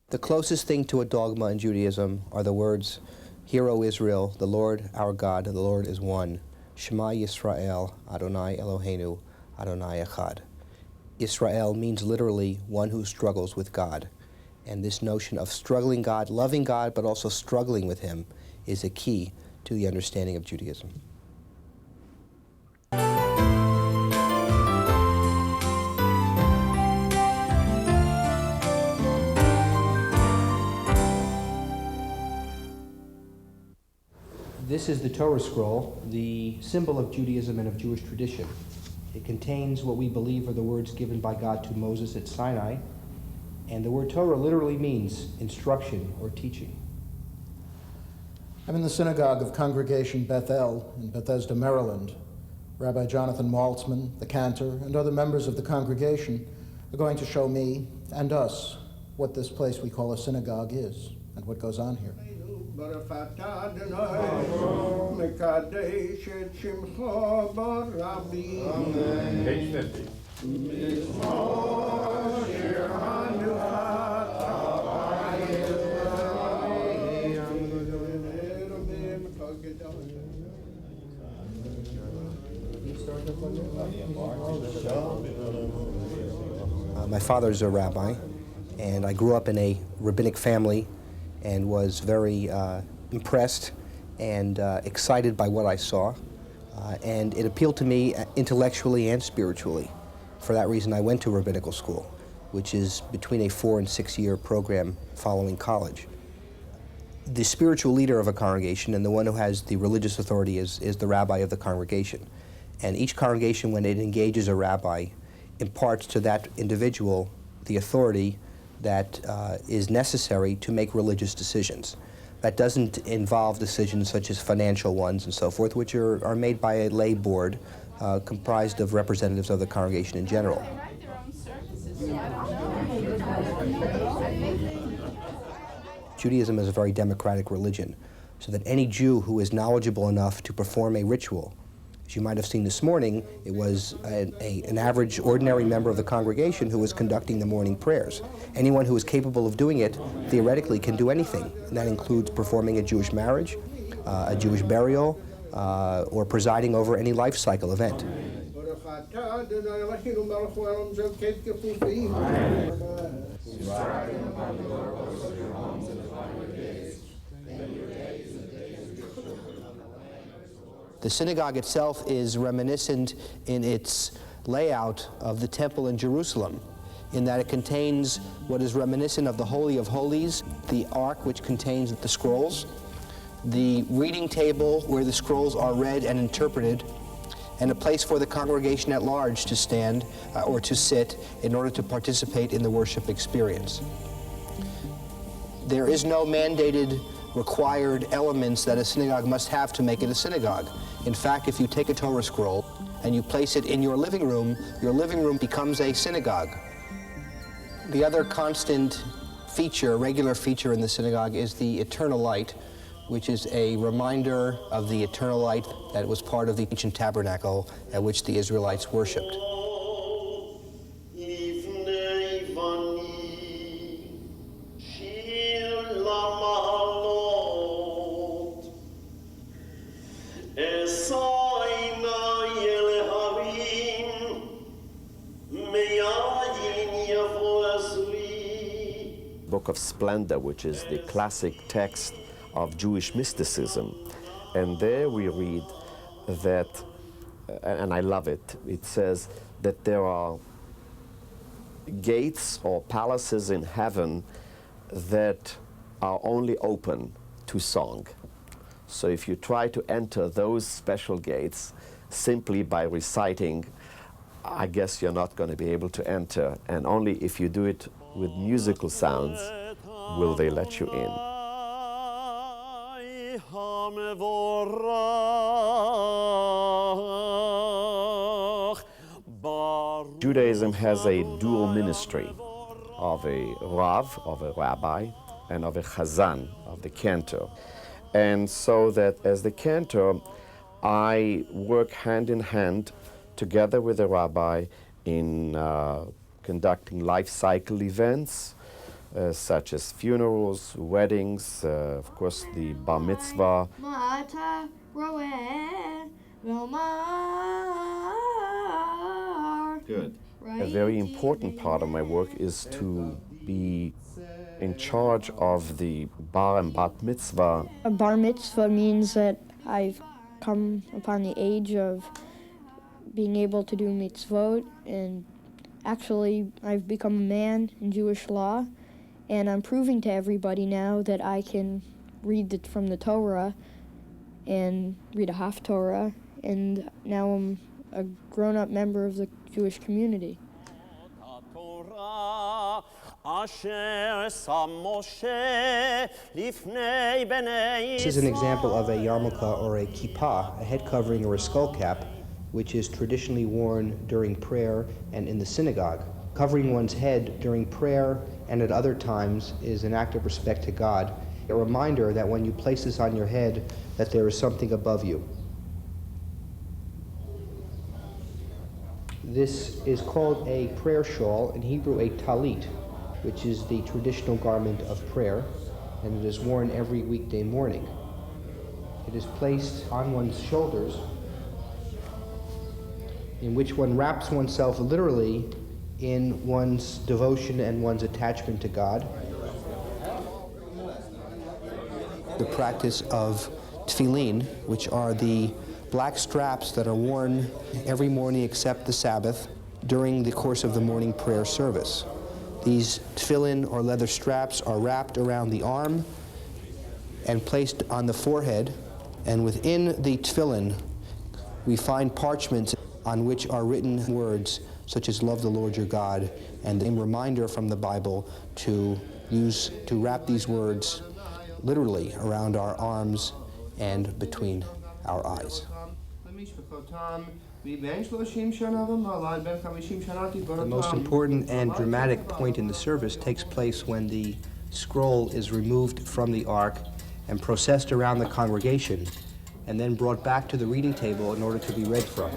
The closest thing to a dogma in Judaism are the words, "Hear, O Israel, the Lord our God, the Lord is one. Shema Yisrael, Adonai Eloheinu, Adonai Echad." Israel means literally one who struggles with God. And this notion of struggling God, loving God, but also struggling with Him is a key to the understanding of Judaism. This is the Torah scroll, the symbol of Judaism and of Jewish tradition. It contains what we believe are the words given by God to Moses at Sinai, and the word Torah literally means instruction or teaching. I'm in the Synagogue of Congregation Bethel in Bethesda, Maryland. Rabbi Jonathan Maltzman, the cantor, and other members of the congregation are going to show me and us what this place we call a synagogue is and what goes on here. Page 50. My father's a rabbi, and I grew up in a rabbinic family and was very impressed and excited by what I saw. And it appealed to me intellectually and spiritually. For that reason, I went to rabbinical school, which is between a 4- and 6-year program following college. The spiritual leader of a congregation and the one who has the religious authority is the rabbi of the congregation. And each congregation, when it engages a rabbi, imparts to that individual the authority that is necessary to make religious decisions. That doesn't involve decisions such as financial ones and so forth, which are made by a lay board comprised of representatives of the congregation in general. Judaism is a very democratic religion, so that any Jew who is knowledgeable enough to perform a ritual, as you might have seen this morning, it was an average, ordinary member of the congregation who was conducting the morning prayers. Anyone who is capable of doing it, theoretically, can do anything. And that includes performing a Jewish marriage, a Jewish burial, or presiding over any life cycle event. The synagogue itself is reminiscent in its layout of the temple in Jerusalem, in that it contains what is reminiscent of the Holy of Holies, the ark which contains the scrolls, the reading table where the scrolls are read and interpreted, and a place for the congregation at large to stand or to sit in order to participate in the worship experience. There is no mandated required elements that a synagogue must have to make it a synagogue. In fact, if you take a Torah scroll and you place it in your living room becomes a synagogue. The other constant feature, regular feature in the synagogue is the eternal light, which is a reminder of the eternal light that was part of the ancient tabernacle at which the Israelites worshipped. Book of Splendor, which is the classic text of Jewish mysticism. And there we read that, and I love it, it says that there are gates or palaces in heaven that are only open to song. So if you try to enter those special gates simply by reciting, I guess you're not going to be able to enter, and only if you do it with musical sounds will they let you in. Judaism has a dual ministry of a Rav, of a rabbi, and of a Chazan, of the cantor. And so that as the cantor, I work hand in hand together with the rabbi in conducting life cycle events, such as funerals, weddings, of course the bar mitzvah. Good. A very important part of my work is to be in charge of the bar and bat mitzvah. A bar mitzvah means that I've come upon the age of being able to do mitzvot, and actually I've become a man in Jewish law, and I'm proving to everybody now that I can read from the Torah and read a Haftorah, and now I'm a grown-up member of the Jewish community. This is an example of a yarmulke or a kippah, a head covering or a skull cap, which is traditionally worn during prayer and in the synagogue. Covering one's head during prayer and at other times is an act of respect to God, a reminder that when you place this on your head, that there is something above you. This is called a prayer shawl, in Hebrew a talit, which is the traditional garment of prayer, and it is worn every weekday morning. It is placed on one's shoulders, in which one wraps oneself literally in one's devotion and one's attachment to God. The practice of tefillin, which are the black straps that are worn every morning except the Sabbath during the course of the morning prayer service. These tefillin or leather straps are wrapped around the arm and placed on the forehead, and within the tefillin we find parchments on which are written words such as love the Lord your God, and a reminder from the Bible to wrap these words literally around our arms and between our eyes. The most important and dramatic point in the service takes place when the scroll is removed from the ark and processed around the congregation and then brought back to the reading table in order to be read from.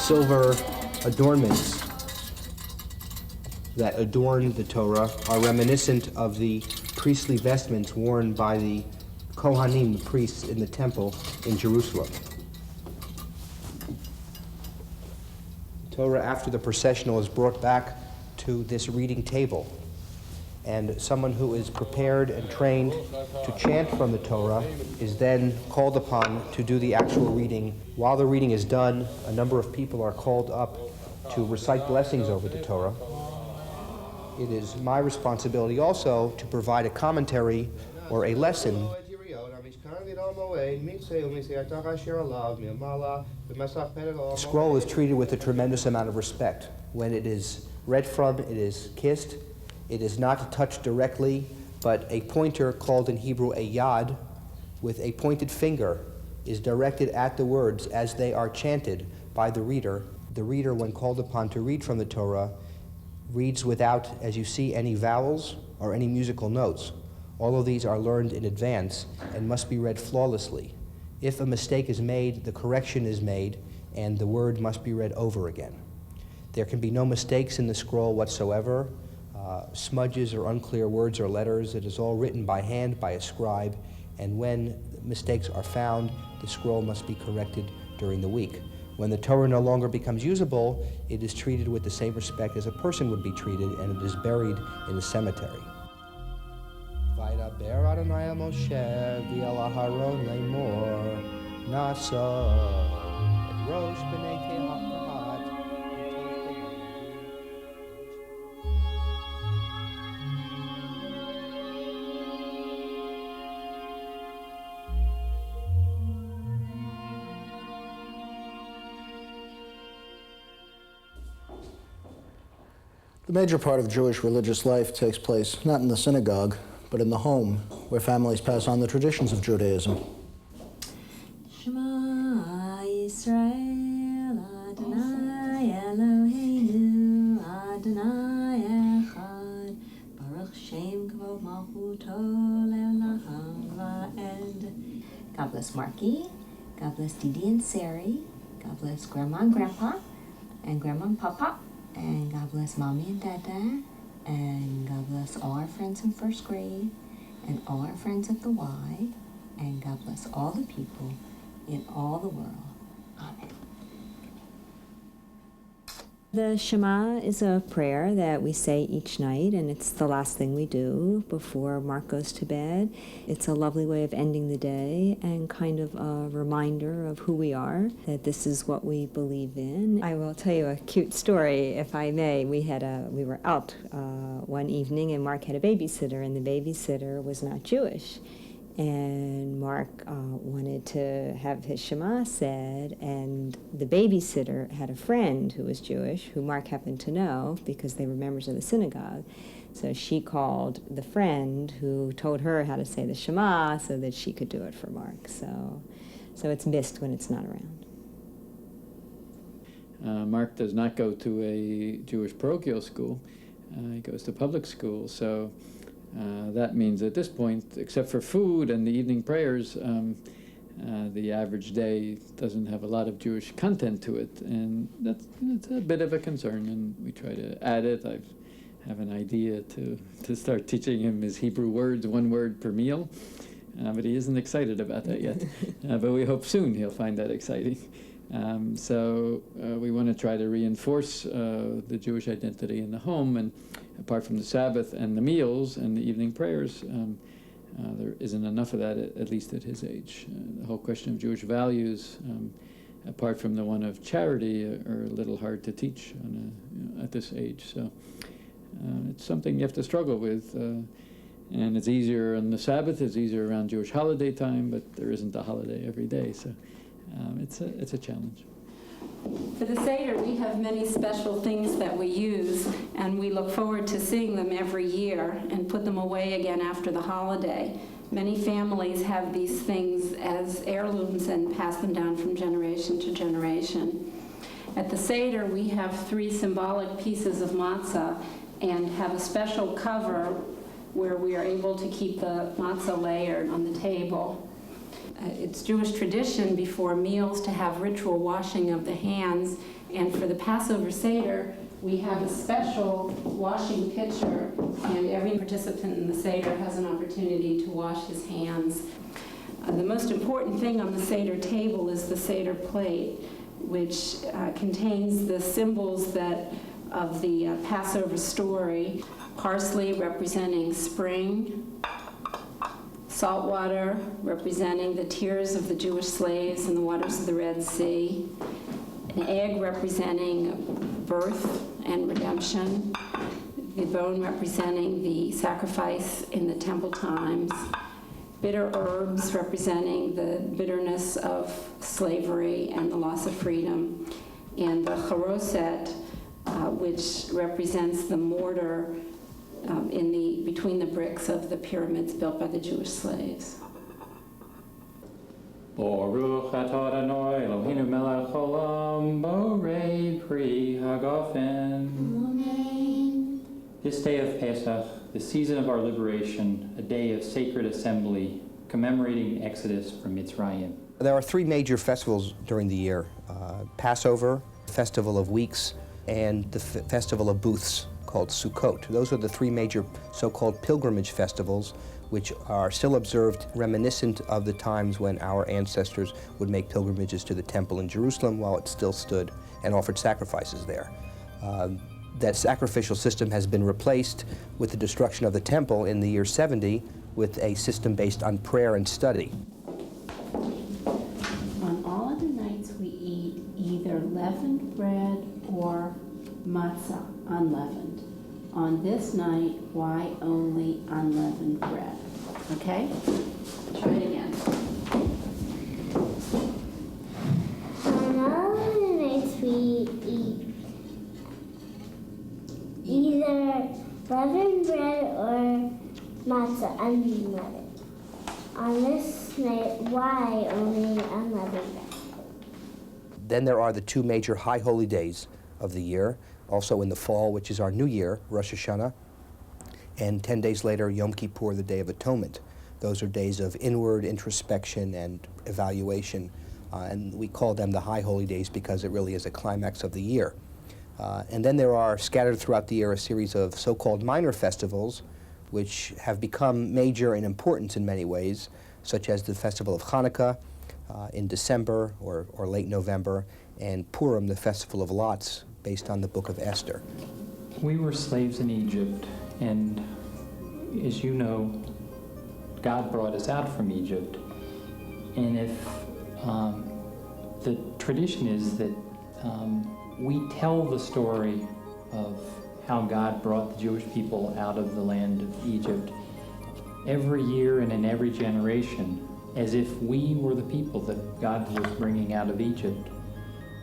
Silver adornments that adorn the Torah are reminiscent of the priestly vestments worn by the Kohanim, the priests in the temple in Jerusalem. The Torah, after the processional, is brought back to this reading table, and someone who is prepared and trained to chant from the Torah is then called upon to do the actual reading. While the reading is done, a number of people are called up to recite blessings over the Torah. It is my responsibility also to provide a commentary or a lesson. The scroll is treated with a tremendous amount of respect. When it is read from, it is kissed. It is not touched directly, but a pointer, called in Hebrew a yad, with a pointed finger, is directed at the words as they are chanted by the reader. The reader, when called upon to read from the Torah, reads without, as you see, any vowels or any musical notes. All of these are learned in advance and must be read flawlessly. If a mistake is made, the correction is made, and the word must be read over again. There can be no mistakes in the scroll whatsoever. Smudges or unclear words or letters. It is all written by hand by a scribe, and when mistakes are found, the scroll must be corrected during the week. When the Torah no longer becomes usable, it is treated with the same respect as a person would be treated, and it is buried in the cemetery. Vaydaber Adonai el Moshe v'el Aharon lemor nasa et rosh b'nei kehat The major part of Jewish religious life takes place not in the synagogue, but in the home, where families pass on the traditions of Judaism. Shema Yisrael Adonai Eloheinu Adonai Echad Baruch Shem Kavod Malchuto Le'olam Va'ed. God bless Marky, God bless Didi and Sari, God bless Grandma and Grandpa, and Grandma and Papa, and God bless Mommy and Dada, and God bless all our friends in first grade, and all our friends at the Y, and God bless all the people in all the world. Amen. The Shema is a prayer that we say each night, and it's the last thing we do before Mark goes to bed. It's a lovely way of ending the day and kind of a reminder of who we are, that this is what we believe in. I will tell you a cute story, if I may. We were out one evening, and Mark had a babysitter, and the babysitter was not Jewish. And Mark wanted to have his Shema said, and the babysitter had a friend who was Jewish, who Mark happened to know because they were members of the synagogue. So she called the friend who told her how to say the Shema so that she could do it for Mark. So it's missed when it's not around. Mark does not go to a Jewish parochial school. He goes to public school. So that means at this point, except for food and the evening prayers, the average day doesn't have a lot of Jewish content to it, and that's a bit of a concern, and we try to add it. I have an idea to start teaching him his Hebrew words, 1 word per meal, but he isn't excited about that yet. But we hope soon he'll find that exciting. So we want to try to reinforce the Jewish identity in the home, and apart from the Sabbath and the meals and the evening prayers, there isn't enough of that, at least at his age. The whole question of Jewish values, apart from the one of charity, are a little hard to teach at this age. So it's something you have to struggle with. And it's easier on the Sabbath, it's easier around Jewish holiday time, but there isn't a holiday every day. So it's a challenge. For the Seder, we have many special things that we use, and we look forward to seeing them every year and put them away again after the holiday. Many families have these things as heirlooms and pass them down from generation to generation. At the Seder, we have 3 symbolic pieces of matzah and have a special cover where we are able to keep the matzah layered on the table. It's Jewish tradition before meals to have ritual washing of the hands, and for the Passover Seder, we have a special washing pitcher, and every participant in the Seder has an opportunity to wash his hands. The most important thing on the Seder table is the Seder plate, which contains the symbols of the Passover story: parsley representing spring, salt water representing the tears of the Jewish slaves in the waters of the Red Sea, an egg representing birth and redemption, the bone representing the sacrifice in the temple times, bitter herbs representing the bitterness of slavery and the loss of freedom, and the charoset, which represents the mortar between the bricks of the pyramids built by the Jewish slaves. Baruch atah Adonai Eloheinu melech haolam borei pri hagafen. Amen. This day of Pesach, the season of our liberation, a day of sacred assembly, commemorating Exodus from Mitzrayim. There are 3 major festivals during the year: Passover, Festival of Weeks, and the Festival of Booths, called Sukkot. Those are the 3 major so-called pilgrimage festivals, which are still observed, reminiscent of the times when our ancestors would make pilgrimages to the temple in Jerusalem while it still stood and offered sacrifices there. That sacrificial system has been replaced with the destruction of the temple in the year 70 with a system based on prayer and study. On all other nights we eat either leavened bread or matzah, unleavened. On this night, why only unleavened bread? Okay? Try it again. On all other nights we eat either matzah, unleavened. On this night, why only unleavened bread? Then there are the two major high holy days of the year, also in the fall, which is our new year, Rosh Hashanah, and 10 days later, Yom Kippur, the Day of Atonement. Those are days of inward introspection and evaluation, and we call them the high holy days because it really is a climax of the year. And then there are, scattered throughout the year, a series of so-called minor festivals, which have become major in importance in many ways, such as the Festival of Hanukkah in December or late November, and Purim, the Festival of Lots, based on the Book of Esther. We were slaves in Egypt, and as you know, God brought us out from Egypt. And if the tradition is that we tell the story of how God brought the Jewish people out of the land of Egypt every year and in every generation, as if we were the people that God was bringing out of Egypt.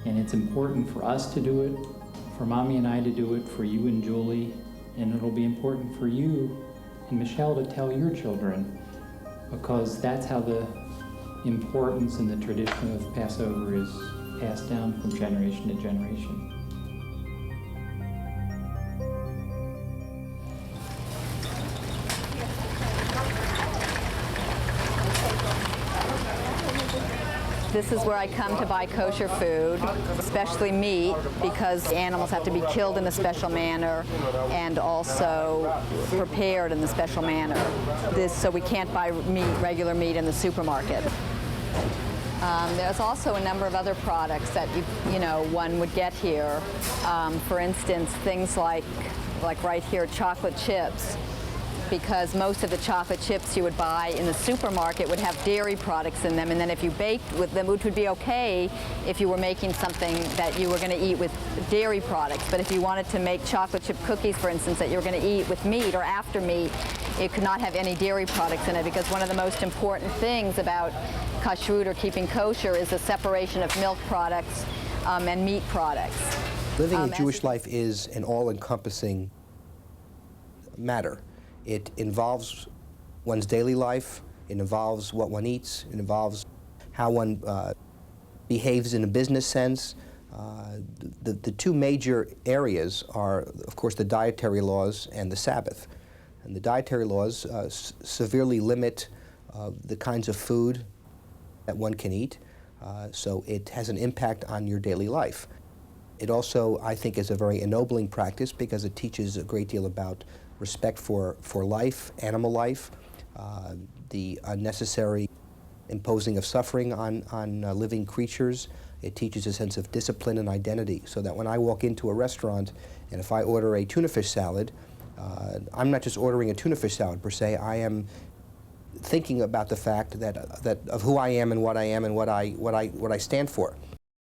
And it's important for us to do it, for Mommy and I to do it, for you and Julie, and it'll be important for you and Michelle to tell your children, because that's how the importance and the tradition of Passover is passed down from generation to generation. This is where I come to buy kosher food, especially meat, because animals have to be killed in a special manner and also prepared in a special manner. So we can't buy regular meat in the supermarket. There's also a number of other products that one would get here. For instance, things like right here, chocolate chips, because most of the chocolate chips you would buy in the supermarket would have dairy products in them, and then if you baked with them, which would be okay if you were making something that you were going to eat with dairy products, but if you wanted to make chocolate chip cookies, for instance, that you were going to eat with meat or after meat, it could not have any dairy products in it, because one of the most important things about kashrut or keeping kosher is the separation of milk products and meat products. Living a Jewish life is an all-encompassing matter. It involves one's daily life, it involves what one eats, it involves how one behaves in a business sense. The two major areas are, of course, the dietary laws and the Sabbath. And the dietary laws severely limit the kinds of food that one can eat, so it has an impact on your daily life. It also, I think, is a very ennobling practice because it teaches a great deal about respect for life, animal life, the unnecessary imposing of suffering on living creatures. It teaches a sense of discipline and identity, so that when I walk into a restaurant and if I order a tuna fish salad, I'm not just ordering a tuna fish salad per se. I am thinking about the fact that of who I am and what I am and what I stand for.